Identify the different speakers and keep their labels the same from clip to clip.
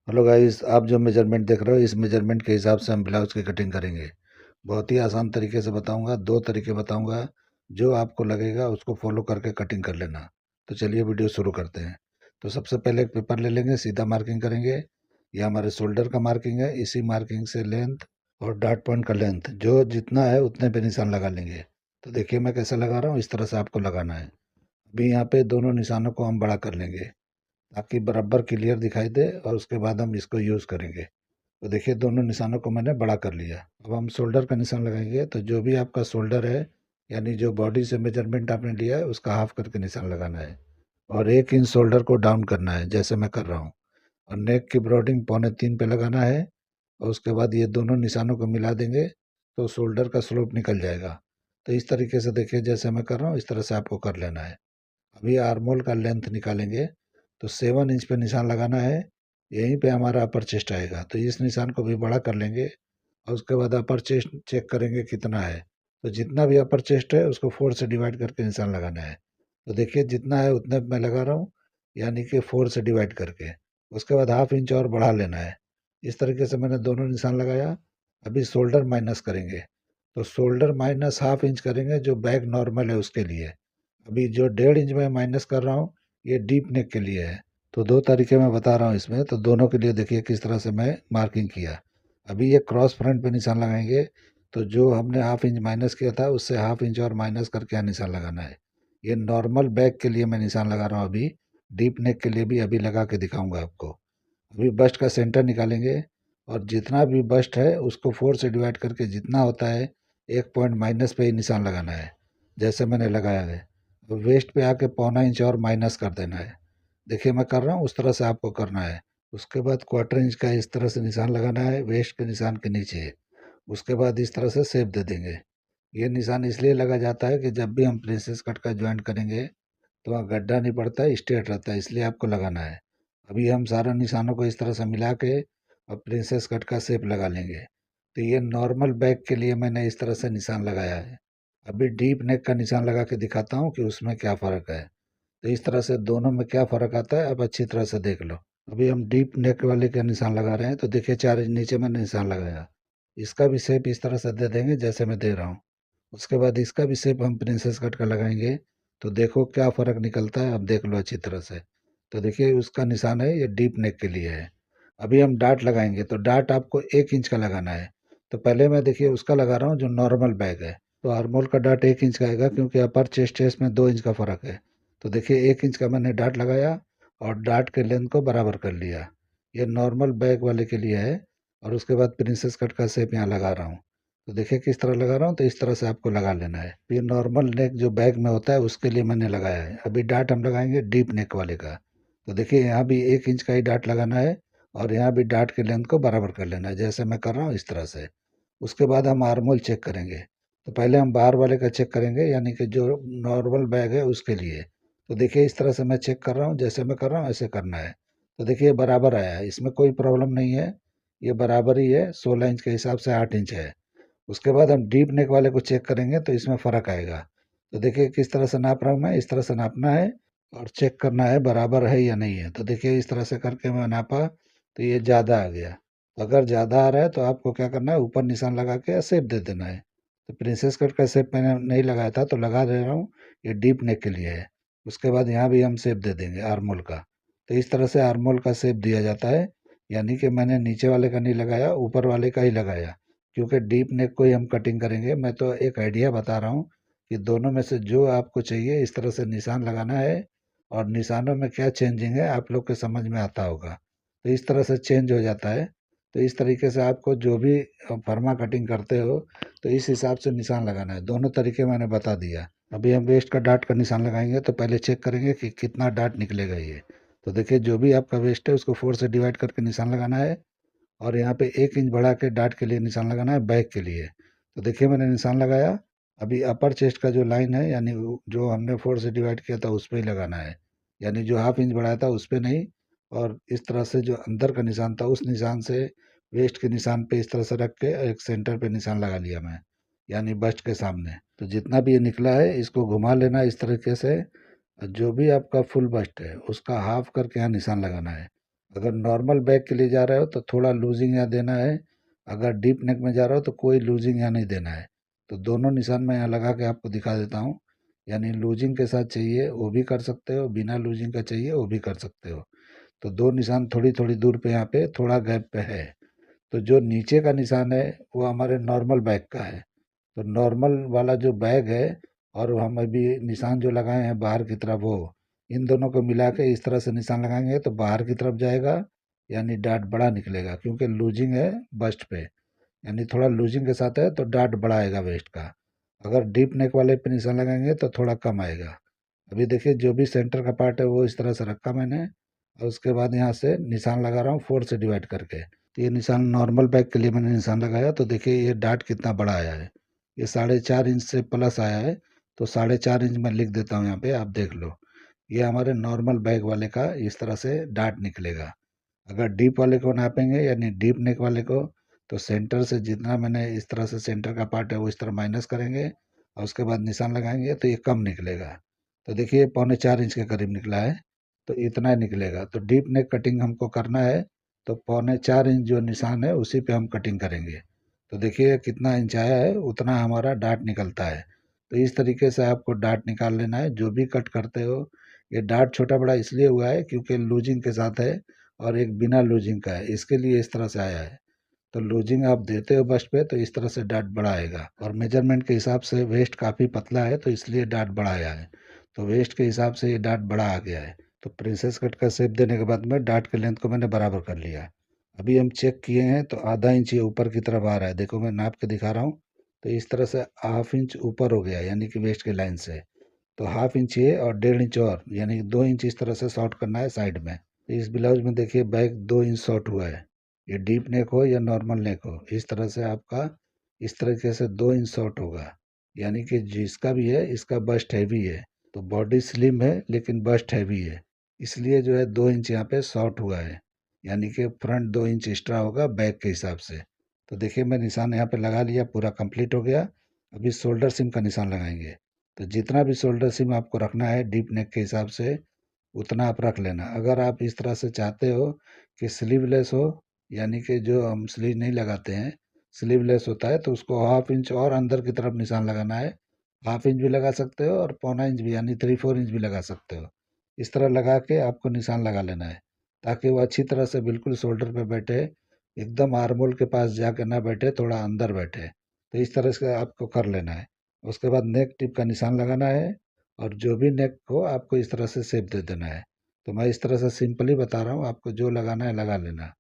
Speaker 1: Hello guys, आप जो measurement देख रहे हो इस मेजरमेंट के हिसाब से हम ब्लाउज की कटिंग करेंगे। बहुत ही आसान तरीके से बताऊंगा, दो तरीके बताऊंगा। जो आपको लगेगा उसको फॉलो करके कटिंग कर लेना। तो चलिए वीडियो शुरू करते हैं। तो सबसे पहले एक पेपर ले लेंगे, सीधा मार्किंग करेंगे। ये हमारे शोल्डर का मार्किंग है, इसी मार्किंग से लेंथ और डार्ट पॉइंट का लेंथ जो जितना है उतने पे निशान लगा लेंगे। तो देखिए मैं कैसे लगा रहा हूँ, इस तरह से आपको लगाना है। अभी यहाँ पे दोनों निशानों को हम बड़ा कर लेंगे ताकि बराबर क्लियर दिखाई दे और उसके बाद हम इसको यूज़ करेंगे। तो देखिए दोनों निशानों को मैंने बड़ा कर लिया। अब हम शोल्डर का निशान लगाएंगे, तो जो भी आपका शोल्डर है यानी जो बॉडी से मेजरमेंट आपने लिया है उसका हाफ करके निशान लगाना है और 1 इंच शोल्डर को डाउन करना है जैसे मैं कर रहा हूँ। और नेक की ब्रॉडिंग 3.25 पे लगाना है और उसके बाद ये दोनों निशानों को मिला देंगे तो शोल्डर का स्लोप निकल जाएगा। तो इस तरीके से देखिए जैसे मैं कर रहा हूँ इस तरह से आपको कर लेना है। अभी आर्मोल का लेंथ निकालेंगे, तो 7 इंच पे निशान लगाना है। यहीं पे हमारा अपर चेस्ट आएगा, तो इस निशान को भी बड़ा कर लेंगे और उसके बाद अपर चेस्ट चेक करेंगे कितना है। तो जितना भी अपर चेस्ट है उसको 4 से डिवाइड करके निशान लगाना है। तो देखिए जितना है उतने मैं लगा रहा हूँ, यानी कि 4 से डिवाइड करके। उसके बाद हाफ इंच और बढ़ा लेना है। इस तरीके से मैंने दोनों निशान लगाया। अभी शोल्डर माइनस करेंगे, तो शोल्डर माइनस हाफ इंच करेंगे जो बैक नॉर्मल है उसके लिए। अभी जो 1.5 इंच में माइनस कर रहा हूँ ये डीप नेक के लिए है। तो दो तरीके मैं बता रहा हूँ इसमें, तो दोनों के लिए देखिए किस तरह से मैं मार्किंग किया। अभी ये क्रॉस फ्रंट पे निशान लगाएंगे, तो जो हमने हाफ इंच माइनस किया था उससे हाफ इंच और माइनस करके यहाँ निशान लगाना है। ये नॉर्मल बैक के लिए मैं निशान लगा रहा हूँ। अभी डीप नेक के लिए भी अभी लगा के दिखाऊंगा आपको। अभी बस्ट का सेंटर निकालेंगे और जितना भी बस्ट है उसको 4 से डिवाइड करके जितना होता है 1 पॉइंट माइनस पे ही निशान लगाना है जैसे मैंने लगाया है। तो वेस्ट पे आके 0.25 इंच और माइनस कर देना है। देखिए मैं कर रहा हूँ उस तरह से आपको करना है। उसके बाद 1/4 इंच का इस तरह से निशान लगाना है वेस्ट के निशान के नीचे। उसके बाद इस तरह से शेप दे देंगे। ये निशान इसलिए लगा जाता है कि जब भी हम प्रिंसेस कट का ज्वाइंट करेंगे तो वहाँ गड्ढा नहीं पड़ता है, स्ट्रेट रहता है, इसलिए आपको लगाना है। अभी हम सारा निशानों को इस तरह से मिला के और प्रिंसेस कट का शेप लगा लेंगे। तो ये नॉर्मल बैक के लिए मैंने इस तरह से निशान लगाया है। अभी डीप नेक का निशान लगा के दिखाता हूँ कि उसमें क्या फ़र्क है। तो इस तरह से दोनों में क्या फ़र्क आता है अब अच्छी तरह से देख लो। अभी हम डीप नेक वाले का निशान लगा रहे हैं, तो देखिए 4 इंच नीचे मैंने निशान लगाया। इसका भी शेप इस तरह से दे देंगे जैसे मैं दे रहा हूँ। उसके बाद इसका भी शेप हम प्रिंसेस कट का लगाएंगे। तो देखो क्या फ़र्क निकलता है, अब देख लो अच्छी तरह से। तो देखिए उसका निशान है, ये डीप नेक के लिए है। अभी हम डार्ट लगाएंगे, तो डार्ट आपको 1 इंच का लगाना है। तो पहले मैं देखिए उसका लगा रहा हूँ जो नॉर्मल बैग है। तो आर्मोल का डार्ट 1 इंच का आएगा क्योंकि अपर चेस्ट चेस्ट में 2 इंच का फ़र्क है। तो देखिए 1 इंच का मैंने डार्ट लगाया और डार्ट के लेंथ को बराबर कर लिया। ये नॉर्मल बैग वाले के लिए है। और उसके बाद प्रिंसेस कट का शेप यहाँ लगा रहा हूँ। तो देखिए किस तरह लगा रहा हूँ, तो इस तरह से आपको लगा लेना है। ये नॉर्मल नेक जो बैक में होता है उसके लिए मैंने लगाया है। अभी डार्ट हम लगाएंगे डीप नेक वाले का। तो देखिए यहाँ भी 1 इंच का ही डार्ट लगाना है और यहाँ भी डार्ट के लेंथ को बराबर कर लेना है जैसे मैं कर रहा हूँ इस तरह से। उसके बाद हम आर्मोल चेक करेंगे। तो पहले हम बाहर वाले का चेक करेंगे यानी कि जो नॉर्मल बैग है उसके लिए। तो देखिए इस तरह से मैं चेक कर रहा हूँ, जैसे मैं कर रहा हूँ ऐसे करना है। तो देखिए बराबर आया है, इसमें कोई प्रॉब्लम नहीं है। ये बराबर ही है, 16 इंच के हिसाब से 8 इंच है। उसके बाद हम डीप नेक वाले को चेक करेंगे तो इसमें फ़र्क आएगा। तो देखिए किस तरह से नाप रहा हूँ मैं, इस तरह से नापना है और चेक करना है बराबर है या नहीं है। तो देखिए इस तरह से करके मैं नापा तो ये ज़्यादा आ गया। अगर ज़्यादा आ रहा है तो आपको क्या करना है, ऊपर निशान लगा के शेप दे देना है। तो प्रिंसेस कट का शेप मैंने नहीं लगाया था तो लगा दे रहा हूँ, ये डीप नेक के लिए है। उसके बाद यहाँ भी हम शेप दे देंगे आर्मोल का। तो इस तरह से आर्मोल का शेप दिया जाता है, यानी कि मैंने नीचे वाले का नहीं लगाया, ऊपर वाले का ही लगाया। क्योंकि डीप नेक को ही हम कटिंग करेंगे। मैं तो एक आइडिया बता रहा हूँ कि दोनों में से जो आपको चाहिए इस तरह से निशान लगाना है। और निशानों में क्या चेंजिंग है आप लोग के समझ में आता होगा। तो इस तरह से चेंज हो जाता है। तो इस तरीके से आपको जो भी फर्मा कटिंग करते हो तो इस हिसाब से निशान लगाना है। दोनों तरीके मैंने बता दिया। अभी हम वेस्ट का डार्ट का निशान लगाएंगे तो पहले चेक करेंगे कि कितना डार्ट निकलेगा ये। तो देखिए जो भी आपका वेस्ट है उसको 4 से डिवाइड करके निशान लगाना है और यहाँ पे 1 इंच बढ़ा के डार्ट के लिए निशान लगाना है बैक के लिए। तो देखिए मैंने निशान लगाया। अभी अपर चेस्ट का जो लाइन है यानी जो हमने 4 से डिवाइड किया था उस पे ही लगाना है, यानी जो हाफ इंच बढ़ाया था उस पे नहीं। और इस तरह से जो अंदर का निशान था उस निशान से वेस्ट के निशान पे इस तरह से रख के एक सेंटर पे निशान लगा लिया मैं, यानी बस्ट के सामने। तो जितना भी ये निकला है इसको घुमा लेना इस तरीके से। जो भी आपका फुल बस्ट है उसका हाफ करके यहाँ निशान लगाना है। अगर नॉर्मल बैक के लिए जा रहे हो तो थोड़ा लूजिंग यहाँ देना है, अगर डीप नेक में जा रहे हो तो कोई लूजिंग यहाँ नहीं देना है। तो दोनों निशान मैं यहाँ लगा के आपको दिखा देता हूँ। यानी लूजिंग के साथ चाहिए वो भी कर सकते हो, बिना लूजिंग का चाहिए वो भी कर सकते हो। तो दो निशान थोड़ी थोड़ी दूर पे यहाँ पे थोड़ा गैप पे है। तो जो नीचे का निशान है वो हमारे नॉर्मल बैग का है। तो नॉर्मल वाला जो बैग है और हम अभी निशान जो लगाए हैं बाहर की तरफ, वो इन दोनों को मिला के इस तरह से निशान लगाएंगे तो बाहर की तरफ जाएगा, यानी डाट बड़ा निकलेगा, क्योंकि लूजिंग है बस्ट पे। यानी थोड़ा लूजिंग के साथ है तो डाट बड़ा आएगा वेस्ट का। अगर डीप नेक वाले पे निशान लगाएंगे तो थोड़ा कम आएगा। अभी देखिए जो भी सेंटर का पार्ट है वो इस तरह से रखा मैंने, और उसके बाद यहाँ से निशान लगा रहा हूँ 4 से डिवाइड करके। तो ये निशान नॉर्मल बैग के लिए मैंने निशान लगाया, तो देखिए ये डाट कितना बड़ा आया है। ये 4.5 इंच से प्लस आया है। तो 4.5 इंच मैं लिख देता हूँ यहाँ पे, आप देख लो। ये हमारे नॉर्मल बैग वाले का इस तरह से डाट निकलेगा। अगर डीप वाले को नापेंगे यानी डीप नेक वाले को, तो सेंटर से जितना मैंने इस तरह से सेंटर का पार्ट है वो इस तरह माइनस करेंगे और उसके बाद निशान लगाएंगे तो ये कम निकलेगा। तो देखिए 3.25 इंच के करीब निकला है। तो इतना ही निकलेगा। तो डीप नेक कटिंग हमको करना है तो 3.25 इंच जो निशान है उसी पे हम कटिंग करेंगे। तो देखिए कितना इंच आया है उतना हमारा डाट निकलता है। तो इस तरीके से आपको डाट निकाल लेना है जो भी कट करते हो। ये डाट छोटा बड़ा इसलिए हुआ है क्योंकि लूजिंग के साथ है और एक बिना लूजिंग का है, इसके लिए इस तरह से आया है। तो लूजिंग आप देते हो बस्ट पे तो इस तरह से डाट बड़ा आएगा, और मेजरमेंट के हिसाब से वेस्ट काफ़ी पतला है तो इसलिए डाट बड़ा आया है। तो वेस्ट के हिसाब से ये डाट बड़ा आ गया है। तो प्रिंसेस कट का शेप देने के बाद में डाट के लेंथ को मैंने बराबर कर लिया। अभी हम चेक किए हैं तो आधा इंच ये ऊपर की तरफ आ रहा है, देखो मैं नाप के दिखा रहा हूँ। तो इस तरह से हाफ इंच ऊपर हो गया यानी कि वेस्ट के लाइन से। तो हाफ इंच ये और 1.5 इंच और, यानी 2 इंच इस तरह से शॉर्ट करना है साइड में। इस ब्लाउज में देखिए बैक 2 इंच शॉर्ट हुआ है। ये डीप नेक हो या नॉर्मल नेक हो, इस तरह से आपका इस तरीके से 2 इंच शॉर्ट होगा। यानी कि जिसका भी है इसका बस्ट हैवी है। तो बॉडी स्लिम है लेकिन बस्ट हैवी है, इसलिए जो है 2 इंच यहाँ पे शॉर्ट हुआ है। यानी कि फ्रंट 2 इंच एक्स्ट्रा होगा बैक के हिसाब से। तो देखिए मैं निशान यहाँ पे लगा लिया, पूरा कंप्लीट हो गया। अभी शोल्डर सिम का निशान लगाएंगे। तो जितना भी शोल्डर सिम आपको रखना है डीप नेक के हिसाब से उतना आप रख लेना। अगर आप इस तरह से चाहते हो कि स्लीवलेस हो, यानी कि जो हम स्लीव नहीं लगाते हैं स्लीवलेस होता है, तो उसको हाफ इंच और अंदर की तरफ निशान लगाना है। हाफ इंच भी लगा सकते हो और 0.25 इंच भी, यानी 3/4 इंच भी लगा सकते हो। इस तरह लगा के आपको निशान लगा लेना है ताकि वो अच्छी तरह से बिल्कुल शोल्डर पे बैठे, एकदम आर्मोल के पास जाके ना बैठे, थोड़ा अंदर बैठे। तो इस तरह से आपको कर लेना है। उसके बाद नेक टिप का निशान लगाना है, और जो भी नेक हो आपको इस तरह से शेप दे देना है। तो मैं इस तरह से सिंपली बता रहा हूँ, आपको जो लगाना है लगा लेना।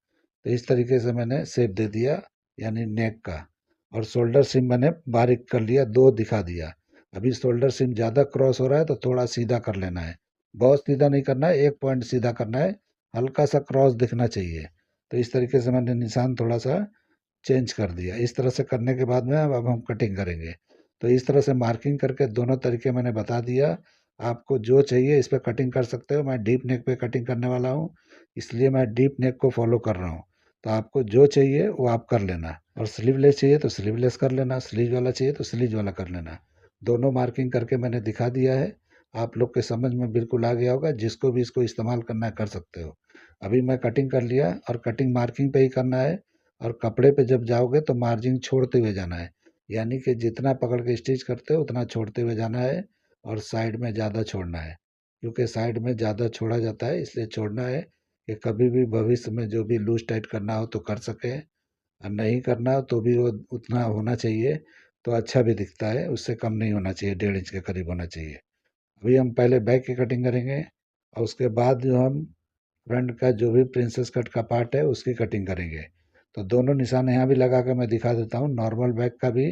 Speaker 1: तो इस तरीके से मैंने शेप दे दिया यानी नेक का। और शोल्डर सिम मैंने बारीक कर लिया, 2 दिखा दिया। अभी शोल्डर सिम ज़्यादा क्रॉस हो रहा है तो थोड़ा सीधा कर लेना है। बहुत सीधा नहीं करना है, एक पॉइंट सीधा करना है, हल्का सा क्रॉस दिखना चाहिए। तो इस तरीके से मैंने निशान थोड़ा सा चेंज कर दिया। इस तरह से करने के बाद में अब हम कटिंग करेंगे। तो इस तरह से मार्किंग करके दोनों तरीके मैंने बता दिया। आपको जो चाहिए इस पे कटिंग कर सकते हो। मैं डीप नेक पे कटिंग करने वाला हूँ, इसलिए मैं डीप नेक को फॉलो कर रहा हूँ। तो आपको जो चाहिए वो आप कर लेना, और स्लीवलेस चाहिए तो स्लीवलेस कर लेना, स्लीव वाला चाहिए तो स्लीव वाला कर लेना। दोनों मार्किंग करके मैंने दिखा दिया है। आप लोग के समझ में बिल्कुल आ गया होगा, जिसको भी इसको इस्तेमाल करना है कर सकते हो। अभी मैं कटिंग कर लिया, और कटिंग मार्किंग पे ही करना है। और कपड़े पे जब जाओगे तो मार्जिन छोड़ते हुए जाना है, यानी कि जितना पकड़ के स्टिच करते हो उतना छोड़ते हुए जाना है, और साइड में ज़्यादा छोड़ना है। क्योंकि साइड में ज़्यादा छोड़ा जाता है इसलिए छोड़ना है कि कभी भी भविष्य में जो भी लूज टाइट करना हो तो कर सके, और नहीं करना हो तो भी वो उतना होना चाहिए तो अच्छा भी दिखता है, उससे कम नहीं होना चाहिए, 1.5 इंच के करीब होना चाहिए। अभी हम पहले बैक की कटिंग करेंगे, और उसके बाद जो हम फ्रंट का जो भी प्रिंसेस कट का पार्ट है उसकी कटिंग करेंगे। तो दोनों निशान यहाँ भी लगा के मैं दिखा देता हूँ, नॉर्मल बैक का भी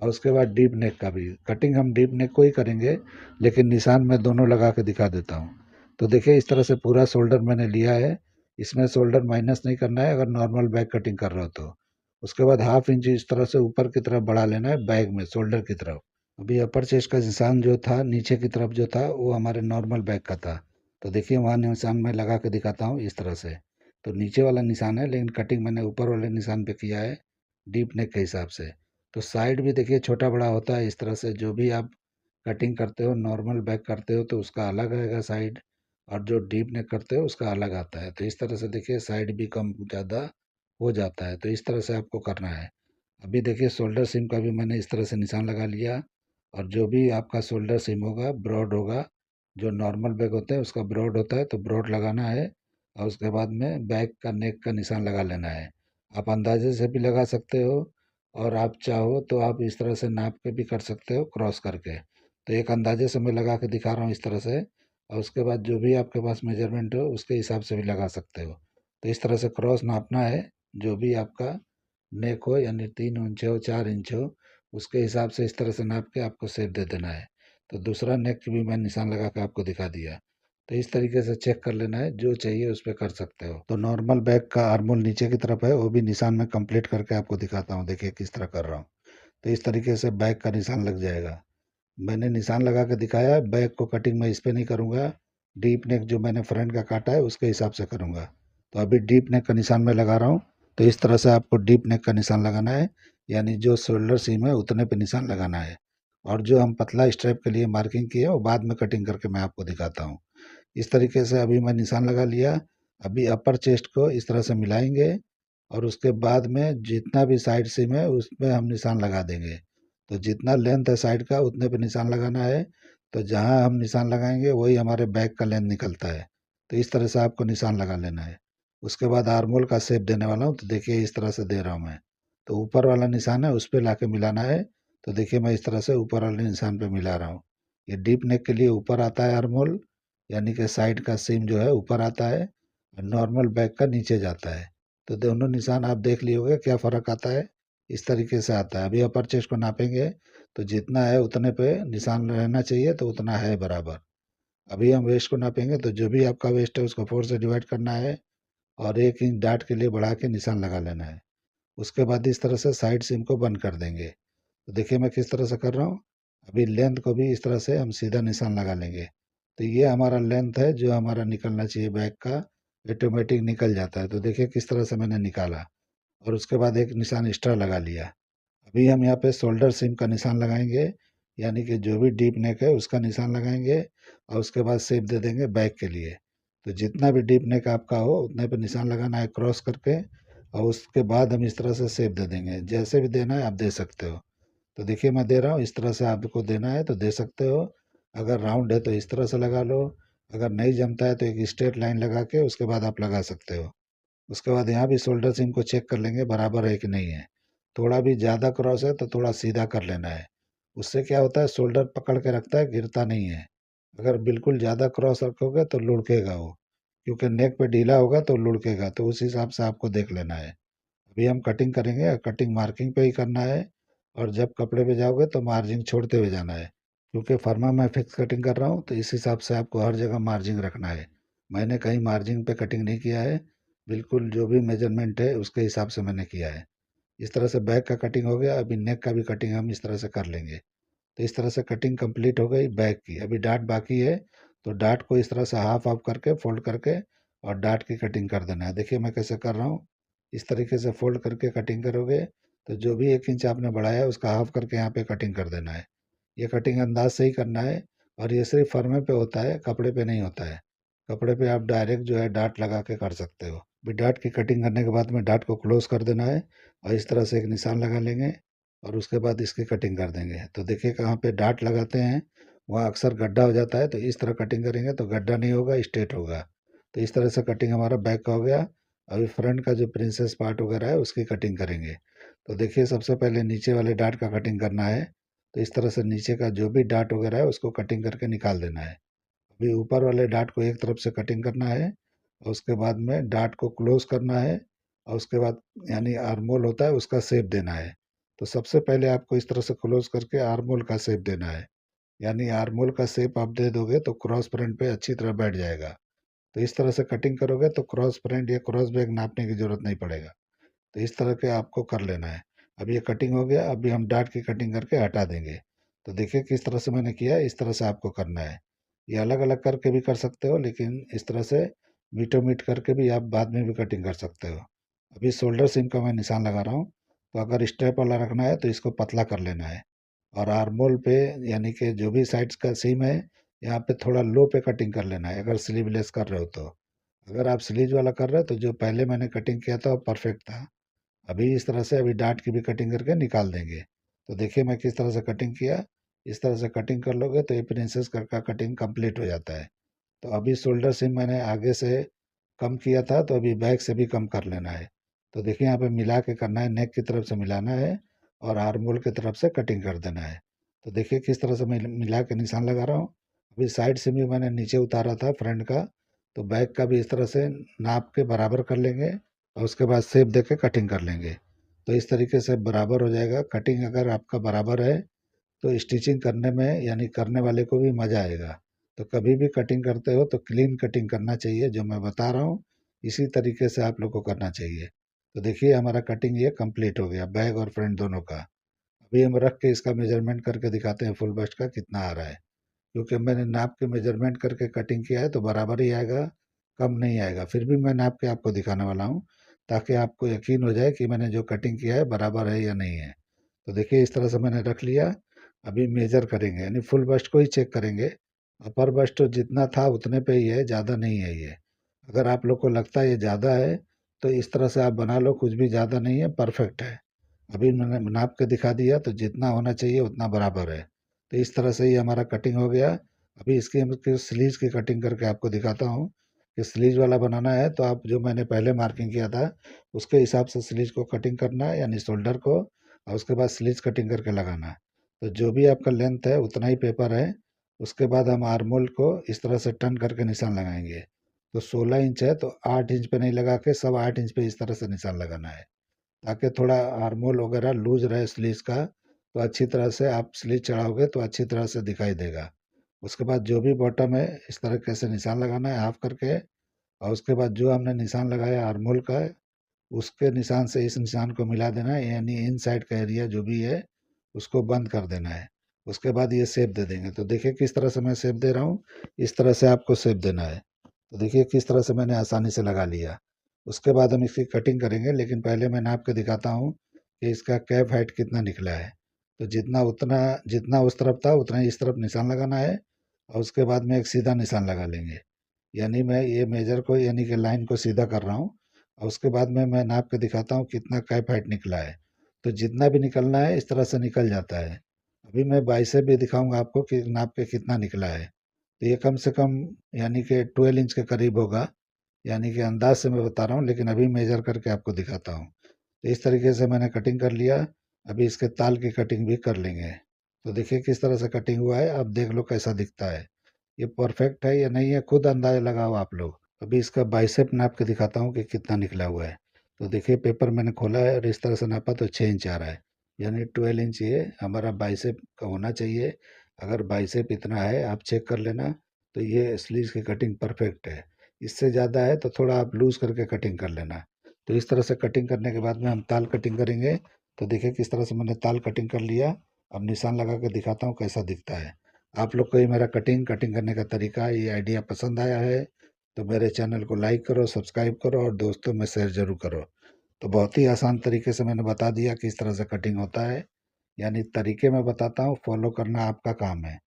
Speaker 1: और उसके बाद डीप नेक का भी। कटिंग हम डीप नेक को ही करेंगे, लेकिन निशान मैं दोनों लगा के दिखा देता हूँ। तो देखिए इस तरह से पूरा शोल्डर मैंने लिया है। इसमें शोल्डर माइनस नहीं करना है अगर नॉर्मल बैक कटिंग कर रहे हो तो। उसके बाद हाफ इंच इस तरह से ऊपर की तरफ बढ़ा लेना है बैक में, शोल्डर की तरफ। अभी अपर चेस्ट का निशान जो था नीचे की तरफ जो था वो हमारे नॉर्मल बैक का था। तो देखिए वहाँ निशान मैं लगा के दिखाता हूँ इस तरह से। तो नीचे वाला निशान है लेकिन कटिंग मैंने ऊपर वाले निशान पे किया है डीप नेक के हिसाब से। तो साइड भी देखिए छोटा बड़ा होता है इस तरह से, जो भी आप कटिंग करते हो नॉर्मल बैक करते हो तो उसका अलग रहेगा साइड, और जो डीप नेक करते हो उसका अलग आता है। तो इस तरह से देखिए साइड भी कम ज़्यादा हो जाता है, तो इस तरह से आपको करना है। अभी देखिए शोल्डर सीम का भी मैंने इस तरह से निशान लगा लिया, और जो भी आपका शोल्डर सीम होगा ब्रॉड होगा, जो नॉर्मल बैक होते हैं उसका ब्रॉड होता है तो ब्रॉड लगाना है, और उसके बाद में बैक का नेक का निशान लगा लेना है। आप अंदाजे से भी लगा सकते हो, और आप चाहो तो आप इस तरह से नाप के भी कर सकते हो क्रॉस करके। तो एक अंदाजे से मैं लगा के दिखा रहा हूँ इस तरह से, और उसके बाद जो भी आपके पास मेजरमेंट हो उसके हिसाब से भी लगा सकते हो। तो इस तरह से क्रॉस नापना है, जो भी आपका नेक हो, यानी 3 इंच हो 4 इंच हो, उसके हिसाब से इस तरह से नाप के आपको शेप दे देना है। तो दूसरा नेक भी मैं निशान लगा के आपको दिखा दिया। तो इस तरीके से चेक कर लेना है, जो चाहिए उस पर कर सकते हो। तो नॉर्मल बैक का आर्मोल नीचे की तरफ है, वो भी निशान में कंप्लीट करके आपको दिखाता हूँ, देखिए किस तरह कर रहा हूँ। तो इस तरीके से बैक का निशान लग जाएगा। मैंने निशान लगा के दिखाया है, बैक को कटिंग मैं इस पे नहीं करूँगा, डीप नेक जो मैंने फ्रंट का काटा है उसके हिसाब से करूँगा। तो अभी डीप नेक का निशान मैं लगा रहा हूँ। तो इस तरह से आपको डीप नेक का निशान लगाना है, यानी जो शोल्डर सीम है उतने पे निशान लगाना है। और जो हम पतला स्ट्रैप के लिए मार्किंग किए वो बाद में कटिंग करके मैं आपको दिखाता हूँ। इस तरीके से अभी मैं निशान लगा लिया। अभी अपर चेस्ट को इस तरह से मिलाएंगे, और उसके बाद में जितना भी साइड सीम है उसमें हम निशान लगा देंगे। तो जितना लेंथ है साइड का उतने पे निशान लगाना है। तो जहाँ हम निशान लगाएंगे वही हमारे बैक का लेंथ निकलता है। तो इस तरह से आपको निशान लगा लेना है। उसके बाद आर्मोल का शेप देने वाला हूँ, तो देखिए इस तरह से दे रहा हूँ मैं। तो ऊपर वाला निशान है उस पर ला के मिलाना है। तो देखिए मैं इस तरह से ऊपर वाले निशान पे मिला रहा हूँ। ये डीप नेक के लिए ऊपर आता है आर्मोल, यानी कि साइड का सीम जो है ऊपर आता है, और नॉर्मल बैक का नीचे जाता है। तो दोनों निशान आप देख लिए होंगे क्या फ़र्क आता है। इस तरीके से आता है। अभी अपर चेस्ट को नापेंगे, तो जितना है उतने पे निशान रहना चाहिए, तो उतना है बराबर। अभी हम वेस्ट को नापेंगे, तो जो भी आपका वेस्ट है उसको 4 से डिवाइड करना है, और 1 इंच डाट के लिए बढ़ा के निशान लगा लेना है। उसके बाद इस तरह से साइड सीम को बंद कर देंगे। तो देखिए मैं किस तरह से कर रहा हूँ। अभी लेंथ को भी इस तरह से हम सीधा निशान लगा लेंगे। तो ये हमारा लेंथ है जो हमारा निकलना चाहिए बैक का, ऑटोमेटिक निकल जाता है। तो देखिए किस तरह से मैंने निकाला, और उसके बाद एक निशान एक्स्ट्रा लगा लिया। अभी हम यहाँ पे शोल्डर सीम का निशान लगाएंगे, यानी कि जो भी डीप नेक है उसका निशान लगाएंगे, और उसके बाद शेप दे देंगे बैक के लिए। तो जितना भी डीप नेक आपका हो उतने पे निशान लगाना है क्रॉस करके, और उसके बाद हम इस तरह से शेप दे देंगे। जैसे भी देना है आप दे सकते हो। तो देखिए मैं दे रहा हूँ, इस तरह से आपको देना है तो दे सकते हो। अगर राउंड है तो इस तरह से लगा लो। अगर नहीं जमता है तो एक स्ट्रेट लाइन लगा के उसके बाद आप लगा सकते हो। उसके बाद यहाँ भी शोल्डर सीम को चेक कर लेंगे बराबर है कि नहीं है। थोड़ा भी ज़्यादा क्रॉस है तो थोड़ा सीधा कर लेना है। उससे क्या होता है, शोल्डर पकड़ के रखता है, गिरता नहीं है। अगर बिल्कुल ज़्यादा क्रॉस रखोगे तो लुढ़केगा वो, क्योंकि नेक पे ढीला होगा तो लुढ़केगा। तो उस हिसाब से आपको देख लेना है। अभी हम कटिंग करेंगे, कटिंग मार्किंग पे ही करना है। और जब कपड़े पे जाओगे तो मार्जिन छोड़ते हुए जाना है, क्योंकि फर्मा मैं फिक्स कटिंग कर रहा हूँ तो इस हिसाब से आपको हर जगह मार्जिन रखना है। मैंने कहीं मार्जिन पे कटिंग नहीं किया है, बिल्कुल जो भी मेजरमेंट है उसके हिसाब से मैंने किया है। इस तरह से बैक का कटिंग हो गया। अभी नेक का भी कटिंग हम इस तरह से कर लेंगे। तो इस तरह से कटिंग कंप्लीट हो गई बैक की। अभी डाट बाकी है, तो डाट को इस तरह से हाफ ऑफ करके फोल्ड करके और डाट की कटिंग कर देना है। देखिए मैं कैसे कर रहा हूँ। इस तरीके से फोल्ड करके कटिंग करोगे तो जो भी 1 इंच आपने बढ़ाया है उसका हाफ करके यहाँ पे कटिंग कर देना है। ये कटिंग अंदाज से ही करना है, और ये सिर्फ फर्मे पे होता है, कपड़े पे नहीं होता है। कपड़े पे आप डायरेक्ट जो है डाट लगा के कर सकते हो। अभी डाट की कटिंग करने के बाद में डाट को क्लोज कर देना है, और इस तरह से एक निशान लगा लेंगे, और उसके बाद इसकी कटिंग कर देंगे। तो देखिए कहाँ पे डाट लगाते हैं वहाँ अक्सर गड्ढा हो जाता है, तो इस तरह कटिंग करेंगे तो गड्ढा नहीं होगा, स्ट्रेट होगा। तो इस तरह से कटिंग हमारा बैक का हो गया। अभी फ्रंट का जो प्रिंसेस पार्ट वगैरह है उसकी कटिंग करेंगे। तो देखिए सबसे पहले नीचे वाले डाट का कटिंग करना है। तो इस तरह से नीचे का जो भी डाट वगैरह है उसको कटिंग करके निकाल देना है। अभी ऊपर वाले डाट को एक तरफ से कटिंग करना है, और उसके बाद में डाट को क्लोज करना है, और उसके बाद यानी आर्मोल होता है उसका शेप देना है। तो सबसे पहले आपको इस तरह से क्लोज करके आर्मोल का शेप देना है। यानी आर्मोल का शेप आप दे दोगे तो क्रॉस फ्रंट पे अच्छी तरह बैठ जाएगा। तो इस तरह से कटिंग करोगे तो क्रॉस फ्रंट या क्रॉस बैक नापने की जरूरत नहीं पड़ेगा। तो इस तरह के आपको कर लेना है। अब ये कटिंग हो गया, अभी हम डाट की कटिंग करके हटा देंगे। तो देखिए किस तरह से मैंने किया है, इस तरह से आपको करना है। ये अलग अलग करके भी कर सकते हो, लेकिन इस तरह से मीटो मीट करके भी आप बाद में भी कटिंग कर सकते हो। अभी शोल्डर सीम का मैं निशान लगा रहा हूँ। तो अगर स्ट्रेप वाला रखना है तो इसको पतला कर लेना है, और आर्मोल पे यानी कि जो भी साइड्स का सीम है यहाँ पे थोड़ा लो पे कटिंग कर लेना है अगर स्लीवलेस कर रहे हो तो। अगर आप स्लीव वाला कर रहे हो तो जो पहले मैंने कटिंग किया था वो परफेक्ट था। अभी इस तरह से अभी डाट की भी कटिंग करके निकाल देंगे। तो देखिए मैं किस तरह से कटिंग किया। इस तरह से कटिंग कर लोगे तो ये प्रिंसेस कट का कटिंग कंप्लीट हो जाता है। तो अभी शोल्डर सिम मैंने आगे से कम किया था तो अभी बैक से भी कम कर लेना है। तो देखिए यहाँ पे मिला के करना है, नेक की तरफ से मिलाना है और आर्म होल की तरफ से कटिंग कर देना है। तो देखिए किस तरह से मैं मिला के निशान लगा रहा हूँ। अभी साइड से भी मैंने नीचे उतारा था फ्रंट का, तो बैक का भी इस तरह से नाप के बराबर कर लेंगे और उसके बाद शेप दे के कटिंग कर लेंगे। तो इस तरीके से बराबर हो जाएगा। कटिंग अगर आपका बराबर है तो स्टिचिंग करने में यानी करने वाले को भी मज़ा आएगा। तो कभी भी कटिंग करते हो तो क्लीन कटिंग करना चाहिए, जो मैं बता रहा हूँ इसी तरीके से आप लोग को करना चाहिए। तो देखिए हमारा कटिंग ये कंप्लीट हो गया बैक और फ्रंट दोनों का। अभी हम रख के इसका मेजरमेंट करके दिखाते हैं फुल बस्ट का कितना आ रहा है। क्योंकि मैंने नाप के मेजरमेंट करके कटिंग किया है तो बराबर ही आएगा, कम नहीं आएगा। फिर भी मैं नाप के आपको दिखाने वाला हूँ ताकि आपको यकीन हो जाए कि मैंने जो कटिंग किया है बराबर है या नहीं है। तो देखिए इस तरह से मैंने रख लिया। अभी मेजर करेंगे यानी फुल बस्ट को ही चेक करेंगे। अपर बस्ट तो जितना था उतने पे ही है, ज़्यादा नहीं है ये। अगर आप लोग को लगता है ये ज़्यादा है तो इस तरह से आप बना लो, कुछ भी ज़्यादा नहीं है, परफेक्ट है। अभी मैंने नाप के दिखा दिया तो जितना होना चाहिए उतना बराबर है। तो इस तरह से ही हमारा कटिंग हो गया। अभी इसकी हम इसकी स्लीव्स की कटिंग करके आपको दिखाता हूँ कि स्लीव्स वाला बनाना है तो आप जो मैंने पहले मार्किंग किया था उसके हिसाब से स्लीव्स को कटिंग करना है यानी शोल्डर को, और उसके बाद स्लीव्स कटिंग करके लगाना है। तो जो भी आपका लेंथ है उतना ही पेपर है। उसके बाद हम आर्म होल को इस तरह से टर्न करके निशान लगाएंगे। तो 16 इंच है तो 8 इंच पे नहीं लगा के सब 8 इंच पे इस तरह से निशान लगाना है ताकि थोड़ा आर्म होल वगैरह लूज रहे स्लीव्स का। तो अच्छी तरह से आप स्लीव चढ़ाओगे तो अच्छी तरह से दिखाई देगा। उसके बाद जो भी बॉटम है इस तरीके से निशान लगाना है हाफ करके, और उसके बाद जो हमने निशान लगाया आर्म होल का उसके निशान से इस निशान को मिला देना है यानी इन साइड का एरिया जो भी है उसको बंद कर देना है। उसके बाद ये शेप दे देंगे। तो देखिए किस तरह से मैं शेप दे रहा हूँ, इस तरह से आपको शेप देना है। तो देखिए किस तरह से मैंने आसानी से लगा लिया। उसके बाद हम इसकी कटिंग करेंगे, लेकिन पहले मैं नाप के दिखाता हूँ कि इसका कैप हाइट कितना निकला है। तो जितना उतना जितना उस तरफ था उतना ही इस तरफ निशान लगाना है और उसके बाद में एक सीधा निशान लगा लेंगे। यानी मैं ये मेजर को यानी कि लाइन को सीधा कर रहा हूँ और उसके बाद में मैं नाप के दिखाता हूँ कितना कैप हाइट निकला है। तो जितना भी निकलना है इस तरह से निकल जाता है। अभी मैं बाइसेप भी दिखाऊंगा आपको कि नाप के कितना निकला है। तो ये कम से कम यानी कि 12 इंच के करीब होगा, यानी कि अंदाज से मैं बता रहा हूँ लेकिन अभी मेजर करके आपको दिखाता हूँ। तो इस तरीके से मैंने कटिंग कर लिया। अभी इसके ताल की कटिंग भी कर लेंगे। तो देखिए किस तरह से कटिंग हुआ है, अब देख लो कैसा दिखता है। ये परफेक्ट है या नहीं है खुद अंदाजा लगाओ आप लोग। अभी इसका बाइसेप नाप के दिखाता हूँ कि कितना निकला हुआ है। तो देखिए पेपर मैंने खोला है और इस तरह से नापा तो 6 इंच आ रहा है, यानी 12 इंच ये हमारा बाइसेप का होना चाहिए। अगर बाइसेप इतना है आप चेक कर लेना। तो ये स्लीव्स की कटिंग परफेक्ट है। इससे ज़्यादा है तो थोड़ा आप लूज़ करके कटिंग कर लेना। तो इस तरह से कटिंग करने के बाद में हम ताल कटिंग करेंगे। तो देखिए किस तरह से मैंने ताल कटिंग कर लिया। अब निशान लगा के दिखाता हूँ कैसा दिखता है। आप लोग को ये मेरा कटिंग करने का तरीका, ये आइडिया पसंद आया है तो मेरे चैनल को लाइक करो, सब्सक्राइब करो और दोस्तों में शेयर ज़रूर करो। तो बहुत ही आसान तरीके से मैंने बता दिया किस तरह से कटिंग होता है। यानी तरीके मैं बताता हूँ, फॉलो करना आपका काम है।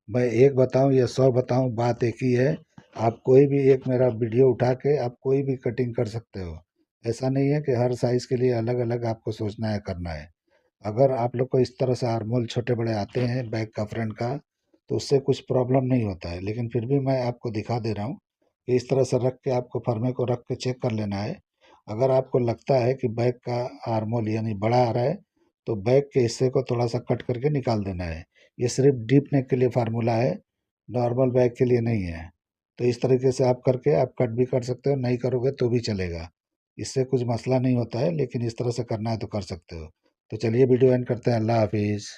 Speaker 1: मैं एक बताऊँ या 100 बताऊँ बात एक ही है। आप कोई भी एक मेरा वीडियो उठा के आप कोई भी कटिंग कर सकते हो। ऐसा नहीं है कि हर साइज़ के लिए अलग अलग आपको सोचना है करना है। अगर आप लोग को इस तरह से आर्मोल छोटे बड़े आते हैं बैक का फ्रंट का तो उससे कुछ प्रॉब्लम नहीं होता है, लेकिन फिर भी मैं आपको दिखा दे रहा हूँ कि इस तरह से रख के आपको फरमे को रख के चेक कर लेना है। अगर आपको लगता है कि बैक का आर्मोल यानी बड़ा आ रहा है तो बैक के हिस्से को थोड़ा सा कट करके निकाल देना है। ये सिर्फ डीप नेक के लिए फार्मूला है, नॉर्मल बैक के लिए नहीं है। तो इस तरीके से आप करके आप कट भी कर सकते हो, नहीं करोगे तो भी चलेगा। इससे कुछ मसला नहीं होता है, लेकिन इस तरह से करना है तो कर सकते हो। तो चलिए वीडियो एंड करते हैं। अल्लाह हाफिज़।